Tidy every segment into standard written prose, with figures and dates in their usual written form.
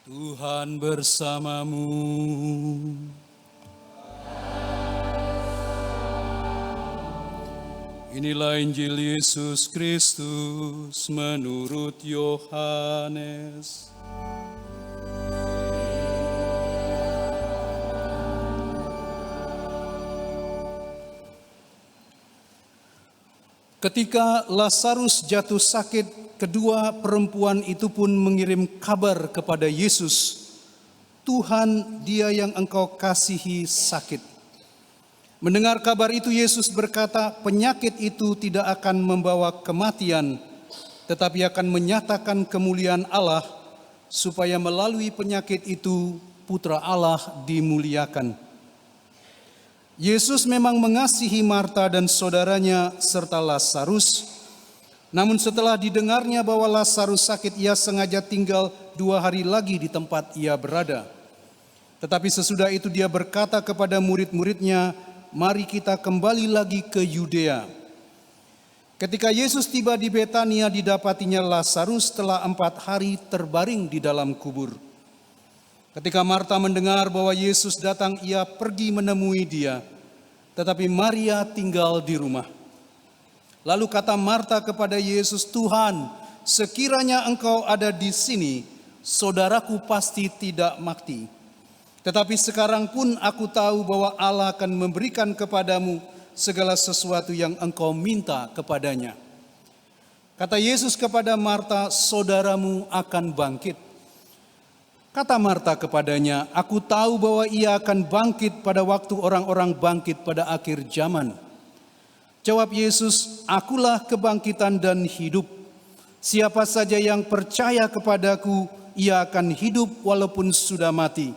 Tuhan bersamamu. Inilah Injil Yesus Kristus menurut Yohanes. Ketika Lazarus jatuh sakit, kedua perempuan itu pun mengirim kabar kepada Yesus, "Tuhan, dia yang engkau kasihi sakit." Mendengar kabar itu, Yesus berkata, "Penyakit itu tidak akan membawa kematian, tetapi akan menyatakan kemuliaan Allah, supaya melalui penyakit itu Putra Allah dimuliakan." Yesus memang mengasihi Marta dan saudaranya serta Lazarus. Namun setelah didengarnya bahwa Lazarus sakit, ia sengaja tinggal 2 hari lagi di tempat ia berada. Tetapi sesudah itu dia berkata kepada murid-muridnya, "Mari kita kembali lagi ke Yudea." Ketika Yesus tiba di Betania, didapatinya Lazarus telah 4 hari terbaring di dalam kubur. Ketika Marta mendengar bahwa Yesus datang, ia pergi menemui dia, tetapi Maria tinggal di rumah. Lalu kata Marta kepada Yesus, "Tuhan, sekiranya engkau ada di sini, saudaraku pasti tidak mati. Tetapi sekarang pun aku tahu bahwa Allah akan memberikan kepadamu segala sesuatu yang engkau minta kepadanya." Kata Yesus kepada Marta, "Saudaramu akan bangkit." Kata Marta kepadanya, "Aku tahu bahwa ia akan bangkit pada waktu orang-orang bangkit pada akhir zaman." Jawab Yesus, "Akulah kebangkitan dan hidup. Siapa saja yang percaya kepadaku, ia akan hidup walaupun sudah mati.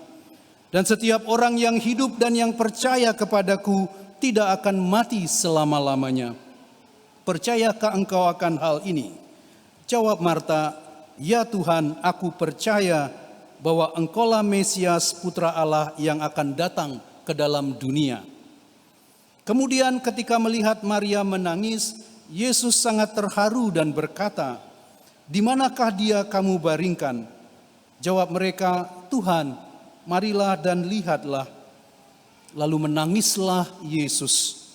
Dan setiap orang yang hidup dan yang percaya kepadaku tidak akan mati selama-lamanya. Percayakah engkau akan hal ini?" Jawab Marta, "Ya Tuhan, aku percaya bahwa engkaulah Mesias, Putra Allah yang akan datang ke dalam dunia." Kemudian ketika melihat Maria menangis, Yesus sangat terharu dan berkata, "Di manakah dia kamu baringkan?" Jawab mereka, "Tuhan, marilah dan lihatlah." Lalu menangislah Yesus.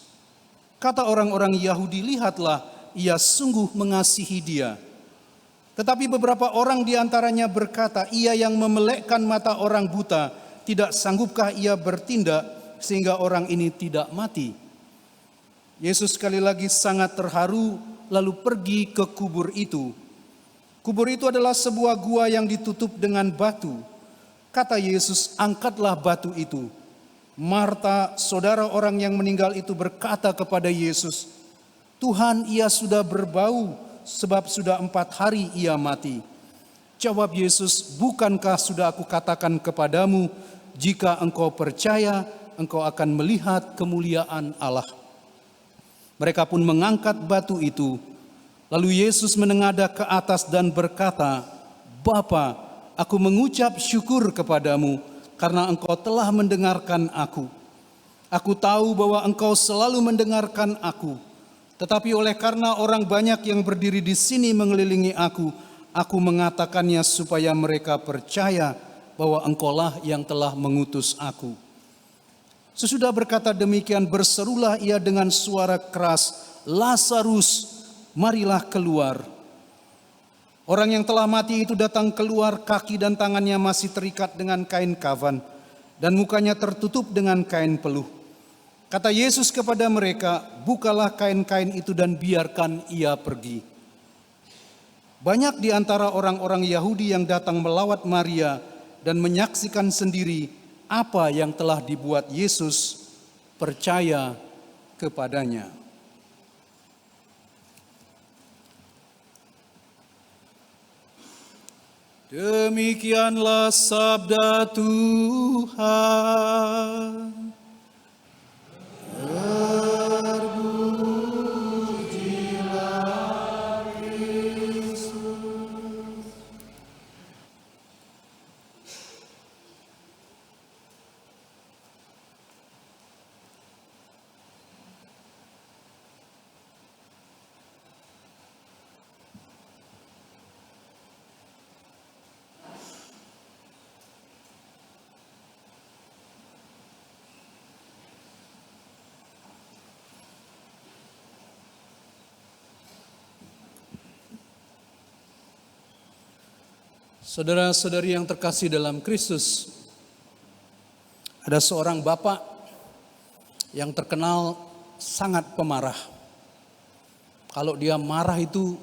Kata orang-orang Yahudi, "Lihatlah, ia sungguh mengasihi dia." Tetapi beberapa orang di antaranya berkata, "Ia yang memelekkan mata orang buta, tidak sanggupkah ia bertindak sehingga orang ini tidak mati?" Yesus sekali lagi sangat terharu, lalu pergi ke kubur itu. Kubur itu adalah sebuah gua yang ditutup dengan batu. Kata Yesus, "Angkatlah batu itu." Marta, saudara orang yang meninggal itu, berkata kepada Yesus, "Tuhan, ia sudah berbau, sebab sudah 4 hari ia mati." Jawab Yesus, "Bukankah sudah aku katakan kepadamu, jika engkau percaya, engkau akan melihat kemuliaan Allah." Mereka pun mengangkat batu itu. Lalu Yesus menengadah ke atas dan berkata, "Bapa, aku mengucap syukur kepadamu karena engkau telah mendengarkan aku. Aku tahu bahwa engkau selalu mendengarkan aku. Tetapi oleh karena orang banyak yang berdiri di sini mengelilingi aku mengatakannya supaya mereka percaya bahwa engkaulah yang telah mengutus aku." Sesudah berkata demikian, berserulah ia dengan suara keras, "Lazarus, marilah keluar." Orang yang telah mati itu datang keluar, kaki dan tangannya masih terikat dengan kain kafan, dan mukanya tertutup dengan kain peluh. Kata Yesus kepada mereka, "Bukalah kain-kain itu dan biarkan ia pergi." Banyak di antara orang-orang Yahudi yang datang melawat Maria dan menyaksikan sendiri apa yang telah dibuat Yesus, percaya kepadanya. Demikianlah sabda Tuhan. Saudara-saudari yang terkasih dalam Kristus, ada seorang bapak yang terkenal sangat pemarah. Kalau dia marah itu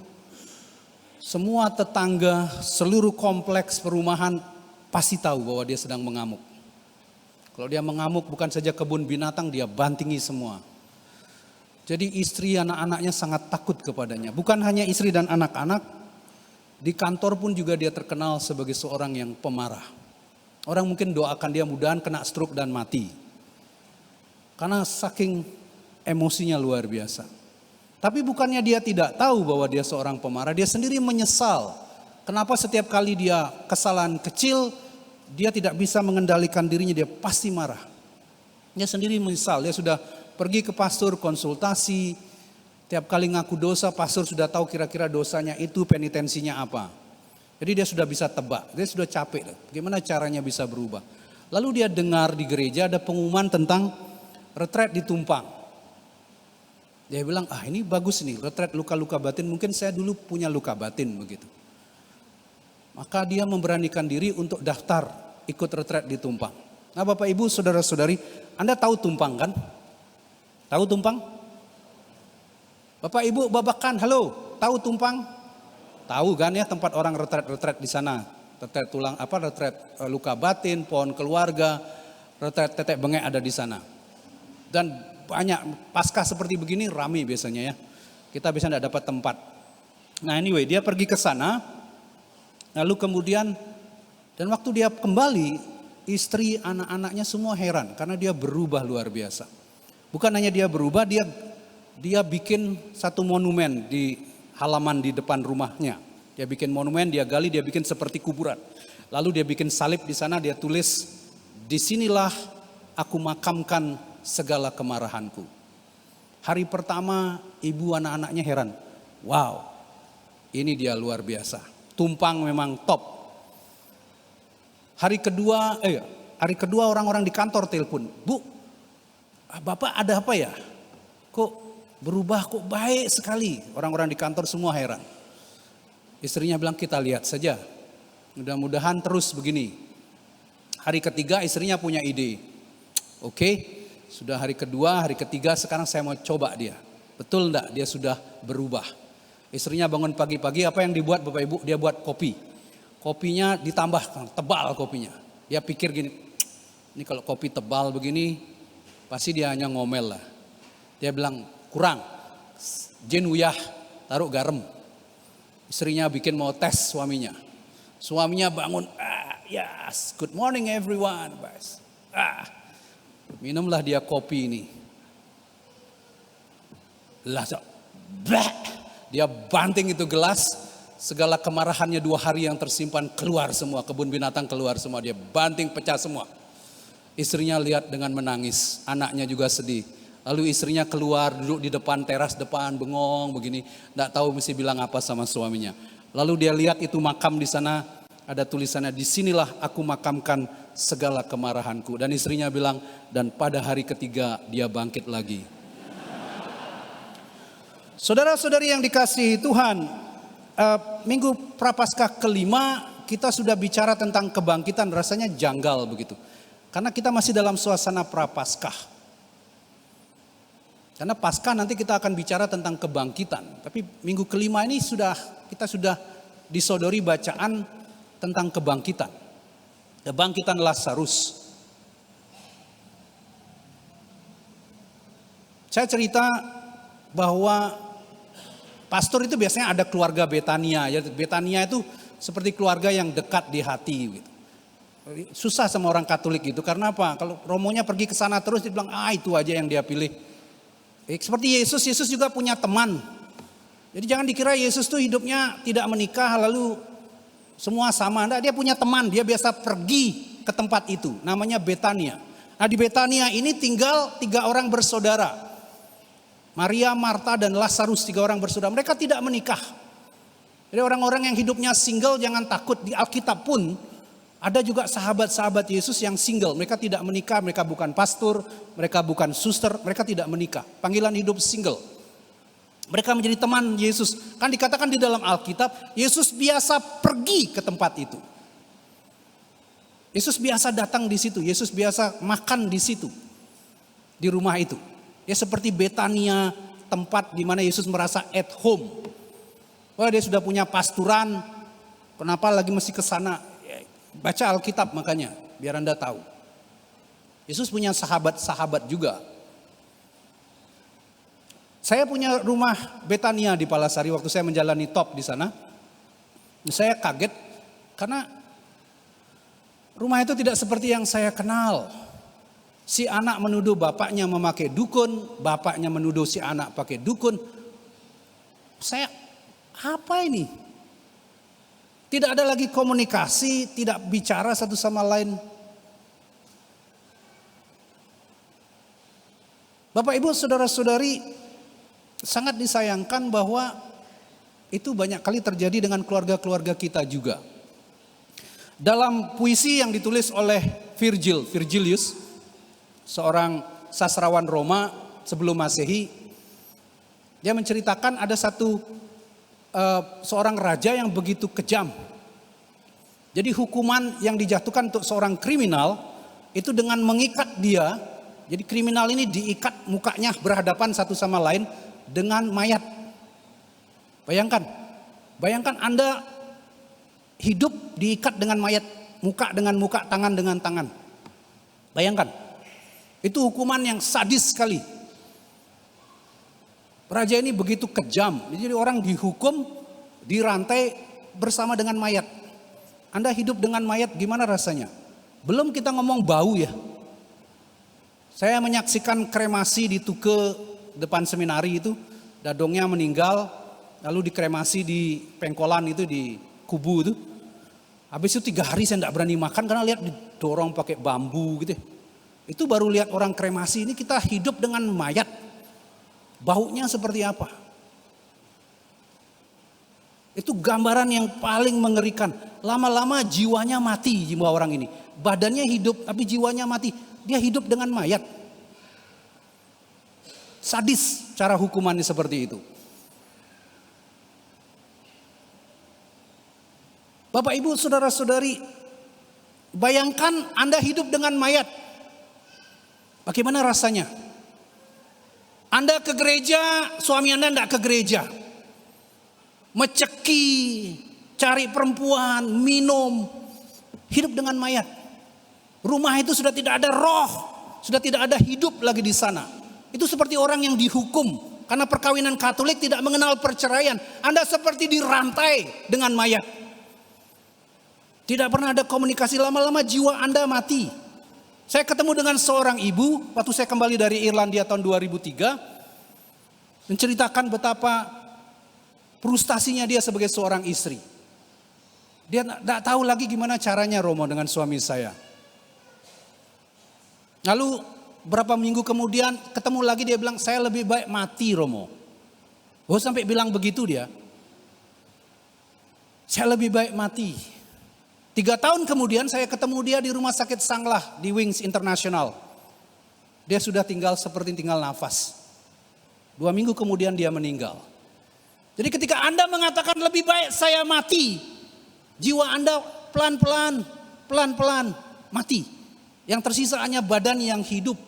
semua tetangga, seluruh kompleks perumahan pasti tahu bahwa dia sedang mengamuk. Kalau dia mengamuk bukan saja kebun binatang, dia bantingi semua. Jadi istri anak-anaknya sangat takut kepadanya. Bukan hanya istri dan anak-anak, di kantor pun juga dia terkenal sebagai seorang yang pemarah. Orang mungkin doakan dia mudahan kena stroke dan mati. Karena saking emosinya luar biasa. Tapi bukannya dia tidak tahu bahwa dia seorang pemarah, dia sendiri menyesal. Kenapa setiap kali dia kesalahan kecil, dia tidak bisa mengendalikan dirinya, dia pasti marah. Dia sendiri menyesal, dia sudah pergi ke pastor konsultasi. Tiap kali ngaku dosa, pastor sudah tahu kira-kira dosanya itu penitensinya apa. Jadi dia sudah bisa tebak, dia sudah capek. Bagaimana caranya bisa berubah. Lalu dia dengar di gereja ada pengumuman tentang retret di Tumpang. Dia bilang, ini bagus nih, retret luka-luka batin. Mungkin saya dulu punya luka batin begitu. Maka dia memberanikan diri untuk daftar ikut retret di Tumpang. Nah Bapak Ibu, saudara-saudari, Anda tahu Tumpang kan? Tahu Tumpang? Bapak Ibu babakan, halo, tahu Tumpang? Tahu kan ya tempat orang retret-retret di sana. Retret retret luka batin, pohon keluarga, retret tetek bengek ada di sana. Dan banyak pasca seperti begini rame biasanya ya. Kita bisa tidak dapat tempat. Nah anyway, dia pergi ke sana. Lalu kemudian dan waktu dia kembali, istri anak-anaknya semua heran karena dia berubah luar biasa. Bukan hanya dia berubah, dia bikin satu monumen di halaman di depan rumahnya. Dia bikin monumen, dia gali, dia bikin seperti kuburan. Lalu dia bikin salib di sana, dia tulis, "Disinilah aku makamkan segala kemarahanku." Hari pertama ibu anak-anaknya heran. Wow, ini dia luar biasa. Tumpang memang top. Hari kedua orang-orang di kantor telepon. Bu, Bapak ada apa ya? Kok berubah, kok baik sekali. Orang-orang di kantor semua heran. Istrinya bilang kita lihat saja. Mudah-mudahan terus begini. Hari ketiga istrinya punya ide. Oke. Sudah hari kedua, hari ketiga, sekarang saya mau coba dia. Betul enggak dia sudah berubah. Istrinya bangun pagi-pagi, apa yang dibuat Bapak Ibu? Dia buat kopi. Kopinya ditambah, tebal kopinya. Dia pikir gini, ini kalau kopi tebal begini, pasti dia hanya ngomel lah. Dia bilang, kurang, jen uyah, taruh garam. Istrinya bikin mau tes suaminya. Suaminya bangun, yes, good morning everyone. Minumlah dia kopi ini. Dia banting itu gelas. Segala kemarahannya 2 hari yang tersimpan keluar semua. Kebun binatang keluar semua. Dia banting pecah semua. Istrinya lihat dengan menangis. Anaknya juga sedih. Lalu istrinya keluar duduk di depan teras depan bengong begini. Tidak tahu mesti bilang apa sama suaminya. Lalu dia lihat itu makam di sana. Ada tulisannya, disinilah aku makamkan segala kemarahanku. Dan istrinya bilang, dan pada hari ketiga dia bangkit lagi. Saudara-saudari yang dikasihi Tuhan, minggu Prapaskah kelima kita sudah bicara tentang kebangkitan, rasanya janggal begitu. Karena kita masih dalam suasana Prapaskah. Karena Paskah nanti kita akan bicara tentang kebangkitan. Tapi minggu kelima ini kita sudah disodori bacaan tentang kebangkitan. Kebangkitan Lazarus. Saya cerita bahwa pastor itu biasanya ada keluarga Betania. Betania itu seperti keluarga yang dekat di hati. Gitu. Susah sama orang Katolik gitu. Karena apa? Kalau romonya pergi ke sana terus dia bilang, itu aja yang dia pilih. Seperti Yesus juga punya teman. Jadi jangan dikira Yesus tuh hidupnya tidak menikah lalu semua sama. Nah, dia punya teman, dia biasa pergi ke tempat itu. Namanya Betania. Nah di Betania ini tinggal 3 orang bersaudara. Maria, Marta dan Lazarus, 3 orang bersaudara. Mereka tidak menikah. Jadi orang-orang yang hidupnya single jangan takut. Di Alkitab pun ada juga sahabat-sahabat Yesus yang single. Mereka tidak menikah, mereka bukan pastor, mereka bukan suster, mereka tidak menikah. Panggilan hidup single. Mereka menjadi teman Yesus. Kan dikatakan di dalam Alkitab, Yesus biasa pergi ke tempat itu. Yesus biasa datang di situ, Yesus biasa makan di situ. Di rumah itu. Ya seperti Betania, tempat di mana Yesus merasa at home. Wah, dia sudah punya pasturan, kenapa lagi mesti ke sana? Baca Alkitab makanya, biar Anda tahu. Yesus punya sahabat-sahabat juga. Saya punya rumah Betania di Palasari waktu saya menjalani top di sana. Saya kaget karena rumah itu tidak seperti yang saya kenal. Si anak menuduh bapaknya memakai dukun, bapaknya menuduh si anak pakai dukun. Saya, apa ini? Tidak ada lagi komunikasi, tidak bicara satu sama lain. Bapak Ibu saudara-saudari, sangat disayangkan bahwa itu banyak kali terjadi dengan keluarga-keluarga kita juga. Dalam puisi yang ditulis oleh Virgilius, seorang sastrawan Roma sebelum Masehi, dia menceritakan ada seorang raja yang begitu kejam. Jadi hukuman yang dijatuhkan untuk seorang kriminal itu dengan mengikat dia. Jadi kriminal ini diikat mukanya berhadapan satu sama lain dengan mayat. Bayangkan Anda hidup diikat dengan mayat, muka dengan muka, tangan dengan tangan. Bayangkan, itu hukuman yang sadis sekali. Raja ini begitu kejam, jadi orang dihukum, dirantai bersama dengan mayat. Anda hidup dengan mayat gimana rasanya? Belum kita ngomong bau ya. Saya menyaksikan kremasi di Tuke depan seminari itu, dadongnya meninggal, lalu dikremasi di pengkolan itu, di kubu itu. Habis itu 3 hari saya tidak berani makan karena lihat didorong pakai bambu gitu. Itu baru lihat orang kremasi, ini kita hidup dengan mayat. Baunya seperti apa? Itu gambaran yang paling mengerikan. Lama-lama jiwanya mati jiwa orang ini. Badannya hidup tapi jiwanya mati. Dia hidup dengan mayat. Sadis cara hukumannya seperti itu. Bapak Ibu saudara-saudari, bayangkan Anda hidup dengan mayat. Bagaimana rasanya? Anda ke gereja, suami Anda tidak ke gereja. Meceki, cari perempuan, minum, hidup dengan mayat. Rumah itu sudah tidak ada roh, sudah tidak ada hidup lagi di sana. Itu seperti orang yang dihukum karena perkawinan Katolik tidak mengenal perceraian. Anda seperti dirantai dengan mayat. Tidak pernah ada komunikasi, lama-lama jiwa Anda mati. Saya ketemu dengan seorang ibu waktu saya kembali dari Irlandia tahun 2003. Menceritakan betapa frustasinya dia sebagai seorang istri. Dia tidak tahu lagi gimana caranya Romo dengan suami saya. Lalu berapa minggu kemudian ketemu lagi, dia bilang saya lebih baik mati Romo. Oh sampai bilang begitu dia. Saya lebih baik mati. 3 tahun kemudian saya ketemu dia di rumah sakit Sanglah di Wings International. Dia sudah tinggal seperti tinggal nafas. 2 minggu kemudian dia meninggal. Jadi ketika Anda mengatakan lebih baik saya mati, jiwa Anda pelan-pelan mati. Yang tersisa hanya badan yang hidup.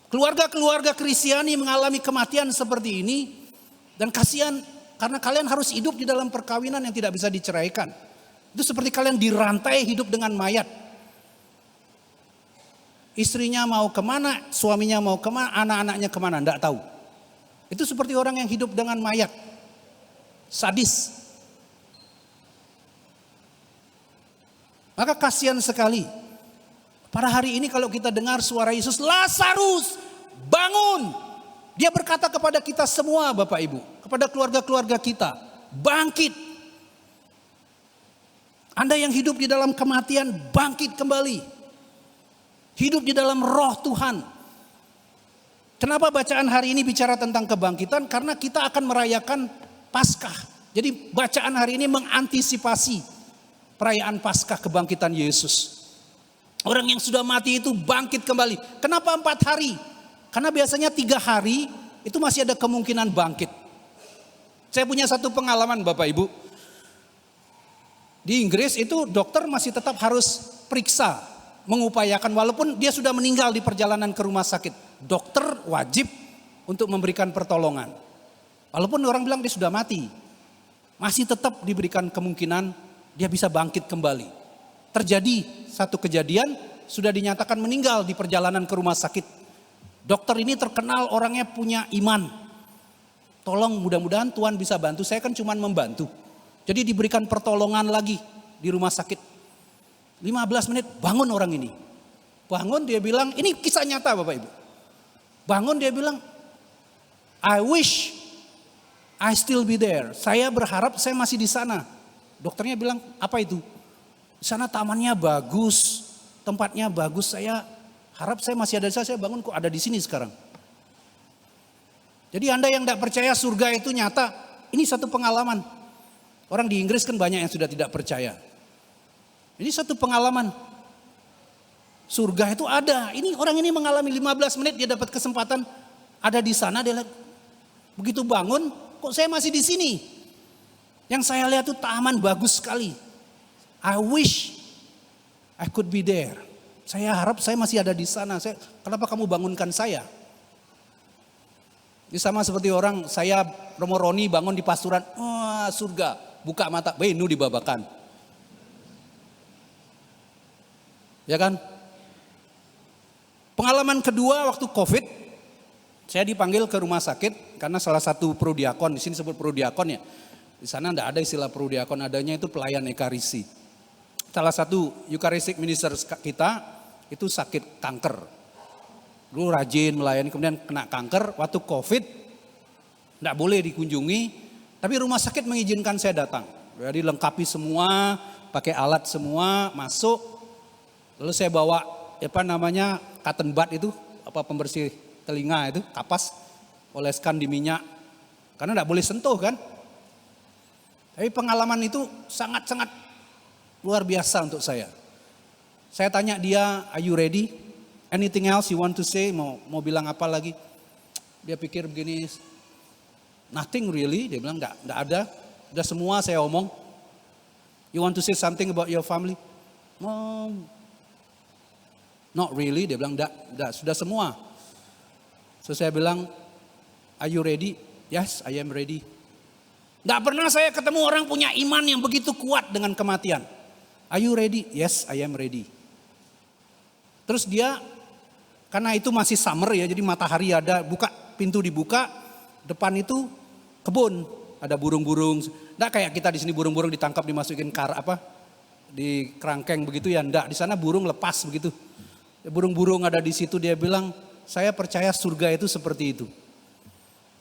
Keluarga-keluarga Kristiani mengalami kematian seperti ini. Dan kasihan karena kalian harus hidup di dalam perkawinan yang tidak bisa diceraikan. Itu seperti kalian dirantai hidup dengan mayat. Istrinya mau kemana, suaminya mau kemana, anak-anaknya kemana, tidak tahu. Itu seperti orang yang hidup dengan mayat. Sadis. Maka kasihan sekali. Pada hari ini kalau kita dengar suara Yesus, Lazarus bangun. Dia berkata kepada kita semua Bapak Ibu, kepada keluarga-keluarga kita, bangkit. Anda yang hidup di dalam kematian, bangkit kembali. Hidup di dalam roh Tuhan. Kenapa bacaan hari ini bicara tentang kebangkitan? Karena kita akan merayakan Paskah. Jadi bacaan hari ini mengantisipasi perayaan Paskah kebangkitan Yesus. Orang yang sudah mati itu bangkit kembali. Kenapa 4 hari? Karena biasanya 3 hari itu masih ada kemungkinan bangkit. Saya punya satu pengalaman Bapak Ibu. Di Inggris itu dokter masih tetap harus periksa, mengupayakan walaupun dia sudah meninggal di perjalanan ke rumah sakit. Dokter wajib untuk memberikan pertolongan. Walaupun orang bilang dia sudah mati, masih tetap diberikan kemungkinan dia bisa bangkit kembali. Terjadi satu kejadian, sudah dinyatakan meninggal di perjalanan ke rumah sakit. Dokter ini terkenal orangnya punya iman. Tolong mudah-mudahan Tuhan bisa bantu, saya kan cuma membantu. Jadi diberikan pertolongan lagi di rumah sakit. 15 menit bangun orang ini. Bangun dia bilang, ini kisah nyata Bapak Ibu. Bangun dia bilang, I wish I still be there. Saya berharap saya masih di sana. Dokternya bilang, apa itu? Di sana tamannya bagus, tempatnya bagus. Saya harap saya masih ada di sana. Saya bangun kok ada di sini sekarang. Jadi Anda yang tidak percaya surga itu nyata, ini satu pengalaman. Orang di Inggris kan banyak yang sudah tidak percaya. Ini satu pengalaman. Surga itu ada. Ini orang ini mengalami 15 menit dia dapat kesempatan ada di sana. Dia lihat, begitu bangun, kok saya masih di sini? Yang saya lihat itu taman bagus sekali. I wish I could be there. Saya harap saya masih ada di sana. Kenapa kamu bangunkan saya? Ini sama seperti orang, saya Romo Roni bangun di pasturan, wah surga, buka mata, benu dibabakan. Ya kan? Pengalaman kedua waktu COVID, saya dipanggil ke rumah sakit karena salah satu prodiakon, di sini sebut prodiakon ya. Di sana tidak ada istilah prodiakon, adanya itu pelayan ekaristi. Salah satu Eucharistic minister kita itu sakit kanker. Dulu rajin melayani, kemudian kena kanker, waktu COVID tidak boleh dikunjungi, tapi rumah sakit mengizinkan saya datang. Jadi lengkapi semua, pakai alat semua, masuk. Lalu saya bawa cotton bud itu, pembersih telinga itu, kapas, oleskan di minyak. Karena tidak boleh sentuh kan. Tapi pengalaman itu sangat-sangat luar biasa untuk saya. Saya tanya dia, are you ready? Anything else you want to say? Mau bilang apa lagi? Dia pikir begini, nothing really. Dia bilang enggak ada. Udah semua saya omong. You want to say something about your family? No, not really. Dia bilang enggak, sudah semua. So saya bilang, are you ready? Yes, I am ready. Enggak pernah saya ketemu orang punya iman yang begitu kuat dengan kematian. Are you ready? Yes, I am ready. Terus dia, karena itu masih summer ya, jadi matahari ada, pintu dibuka, depan itu kebun, ada burung-burung. Enggak kayak kita di sini burung-burung ditangkap dimasukin di kerangkeng begitu ya, enggak. Di sana burung lepas begitu. Burung-burung ada di situ, dia bilang, saya percaya surga itu seperti itu.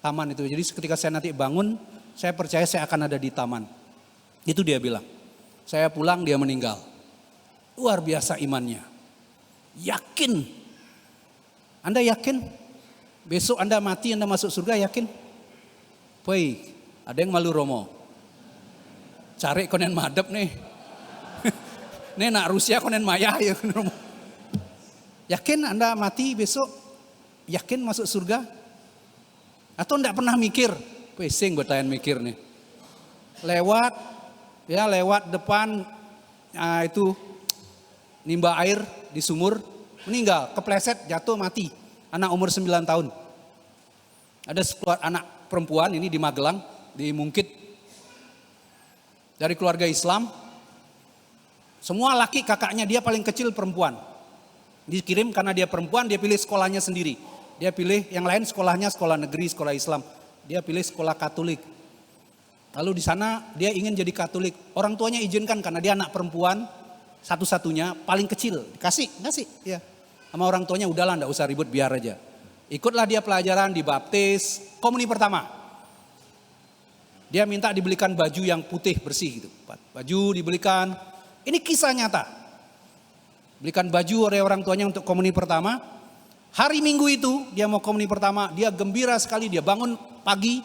Taman itu, jadi ketika saya nanti bangun, saya percaya saya akan ada di taman. Itu dia bilang. Saya pulang, dia meninggal. Luar biasa imannya. Yakin. Anda yakin? Besok Anda mati, Anda masuk surga, yakin? Baik, ada yang malu Romo. Cari konen madep nih. Nih nak Rusia konen maya ya Romo. Yakin Anda mati besok? Yakin masuk surga? Atau enggak pernah mikir? Pesing betayan mikir nih. Lewat depan itu nimba air di sumur, meninggal, kepleset, jatuh, mati. Anak umur 9 tahun. Ada anak perempuan ini di Magelang, di Mungkit. Dari keluarga Islam. Semua laki kakaknya, dia paling kecil perempuan. Dikirim karena dia perempuan, dia pilih sekolahnya sendiri. Dia pilih yang lain sekolahnya sekolah negeri, sekolah Islam. Dia pilih sekolah Katolik. Lalu di sana dia ingin jadi Katolik. Orang tuanya izinkan karena dia anak perempuan. Satu-satunya paling kecil, kasih ya. Sama orang tuanya udahlah enggak usah ribut biar aja. Ikutlah dia pelajaran, dibaptis, komuni pertama. Dia minta dibelikan baju yang putih bersih gitu. Baju dibelikan, ini kisah nyata. Belikan baju oleh orang tuanya untuk komuni pertama. Hari Minggu itu dia mau komuni pertama, dia gembira sekali, dia bangun pagi,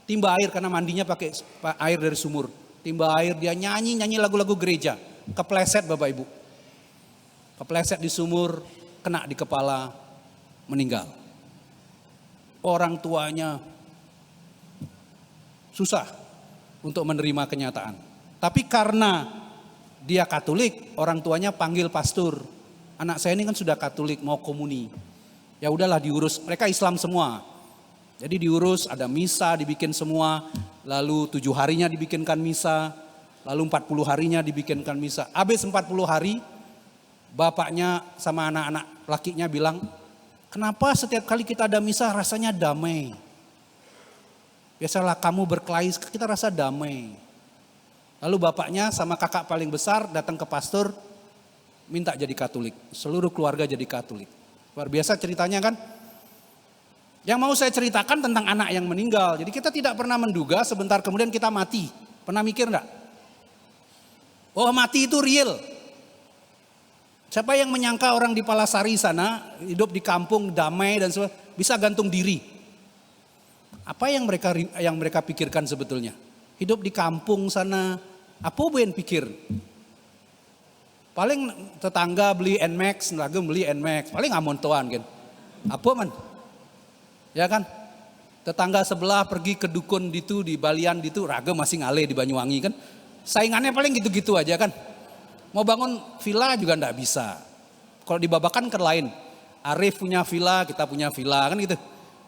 timba air karena mandinya pakai air dari sumur. Timba air, dia nyanyi lagu-lagu gereja. Kepleset Bapak Ibu. Kepleset di sumur, kena di kepala, meninggal. orang tuanya susah untuk menerima kenyataan. Tapi karena dia Katolik, orang tuanya panggil pastor. Anak saya ini kan sudah Katolik, mau komuni. Ya udahlah diurus, mereka Islam semua. Jadi diurus, ada misa dibikin semua, lalu 7 harinya dibikinkan misa, lalu 40 harinya dibikinkan misa. Habis 40 hari, bapaknya sama anak-anak lakinya bilang, kenapa setiap kali kita ada misa rasanya damai? Biasalah kamu berkelahi, kita rasa damai. Lalu bapaknya sama kakak paling besar datang ke pastor, minta jadi Katolik. Seluruh keluarga jadi Katolik. Luar biasa ceritanya kan? Yang mau saya ceritakan tentang anak yang meninggal. Jadi kita tidak pernah menduga sebentar kemudian kita mati. Pernah mikir enggak? Oh, mati itu real. Siapa yang menyangka orang di Palasari sana, hidup di kampung damai dan sebagainya, bisa gantung diri? Apa yang mereka pikirkan sebetulnya? Hidup di kampung sana, apa yang pikir? Paling tetangga beli NMAX, lagi beli NMAX, paling amontoan kan. Apa man? Ya kan? Tetangga sebelah pergi ke dukun itu di Balian itu, raga masih ngale di Banyuwangi kan. Saingannya paling gitu-gitu aja kan. Mau bangun villa juga enggak bisa. Kalau di Babakan kan lain. Arif punya villa, kita punya villa kan gitu.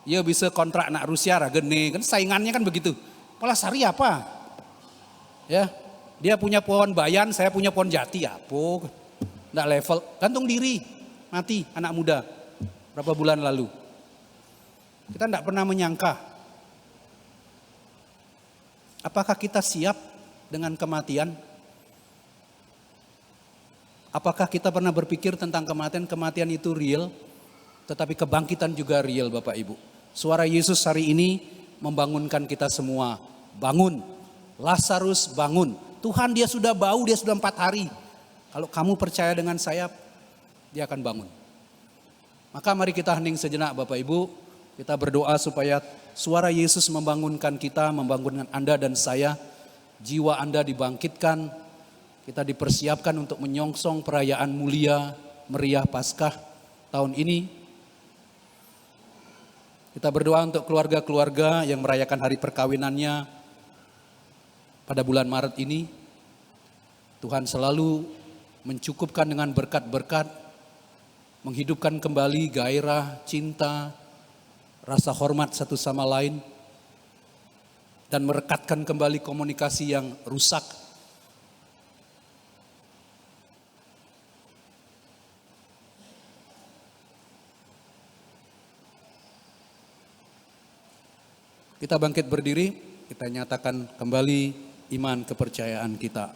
Ya bisa kontrak anak Rusia ragene kan, saingannya kan begitu. Palasari apa? Ya, dia punya pohon bayan, saya punya pohon jati, apa? Nggak level, gantung diri, mati anak muda. Berapa bulan lalu? Kita nggak pernah menyangka. Apakah kita siap dengan kematian? Apakah kita pernah berpikir tentang kematian? Kematian itu real, tetapi kebangkitan juga real Bapak Ibu. Suara Yesus hari ini membangunkan kita semua. Bangun, Lazarus bangun. Tuhan dia sudah bau, dia sudah 4 hari. Kalau kamu percaya dengan saya, dia akan bangun. Maka mari kita hening sejenak Bapak Ibu. Kita berdoa supaya suara Yesus membangunkan kita, membangunkan Anda dan saya. Jiwa Anda dibangkitkan. Kita dipersiapkan untuk menyongsong perayaan mulia, meriah Paskah tahun ini. Kita berdoa untuk keluarga-keluarga yang merayakan hari perkawinannya pada bulan Maret ini. Tuhan selalu mencukupkan dengan berkat-berkat, menghidupkan kembali gairah, cinta, rasa hormat satu sama lain, dan merekatkan kembali komunikasi yang rusak. Kita bangkit berdiri, kita nyatakan kembali iman kepercayaan kita.